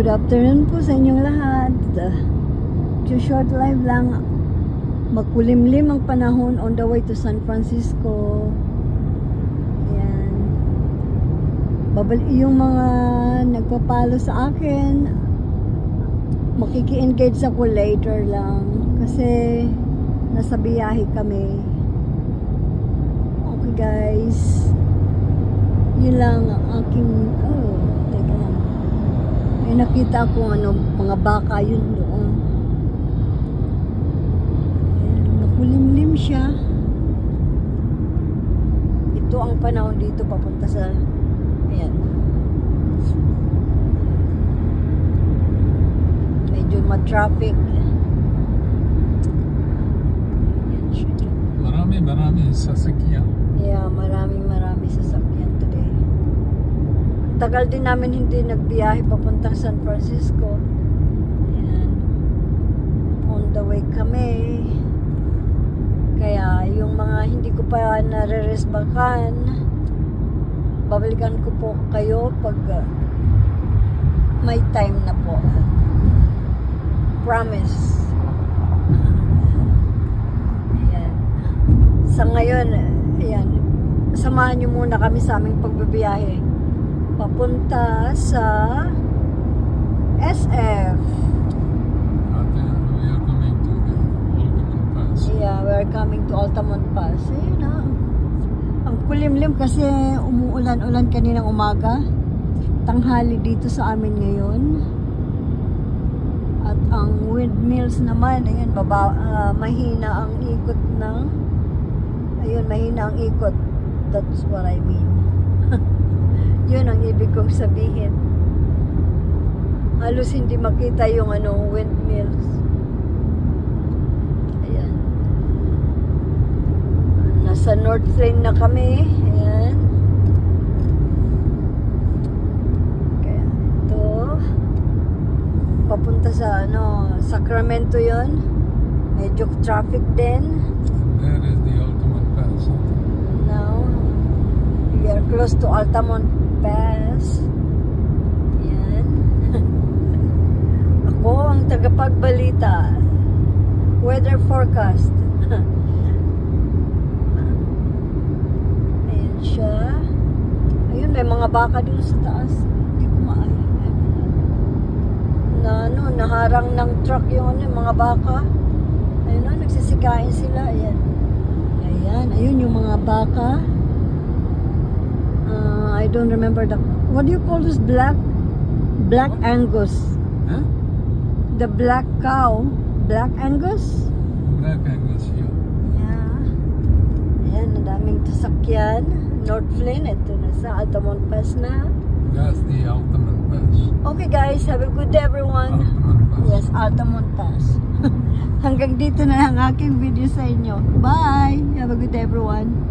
Good afternoon po sa inyong lahat. Short live lang. Magkulimlim ang panahon on the way to San Francisco. Ayan. Yung mga nagpapalo sa akin, makiki-engage ako later lang. Kasi nasa biyahe kami. Okay guys. Yun lang ang aking... teka lang. May nakita ko mga baka yun doon. Ayan, makulimlim siya. Ito ang panahon dito papunta sa... Ayan. Medyo ma-traffic. Marami sasakyan. Yeah, marami sasakyan today. Tagal din namin hindi nagbiyahe papuntang San Francisco. Ayan. On the way kami. Kaya yung mga hindi ko pa nare-resbakan, babalikan ko po kayo pag may time na po. Promise. Ayan. Sa ngayon, ayan, samahan nyo muna kami sa aming pagbabiyahe papunta sa SF. We are coming to the Altamont Pass. Yeah, we are coming to Altamont Pass. Ayun na. Ang kulimlim kasi umuulan-ulan kaninang umaga. Tanghali dito sa amin ngayon. At ang windmills naman, ayan, mahina ang ikot ng... Ayun, mahina ang ikot. That's what I mean. Yun ang ibig kong sabihin. Halos hindi makita yung windmills. Ayan. Nasa North Lane na kami. Ayan. Kaya ito. Papunta sa Sacramento yun. Medyo traffic din. There is the Altamont Pass. Now, we are close to Altamont Pass. Yan. Ako ang tagapagbalita. Weather forecast. Ayan siya. Ayun, may mga baka dun sa taas. Hindi ko naharang ng truck yung mga baka. Ayun na, nagsisikain sila. Ayan. Ayun yung mga baka. I don't remember what do you call this black Angus? Huh? The black cow. Black Angus? Black Angus, yeah. Yeah. Ayan, ang daming sasakyan. North Lane, ito na sa Altamont Pass na. That's the Altamont Pass. Okay guys, have a good day everyone. Altamont Pass. Yes, Altamont Pass. Hanggang dito na ang aking video sa inyo. Bye! Have a good day everyone.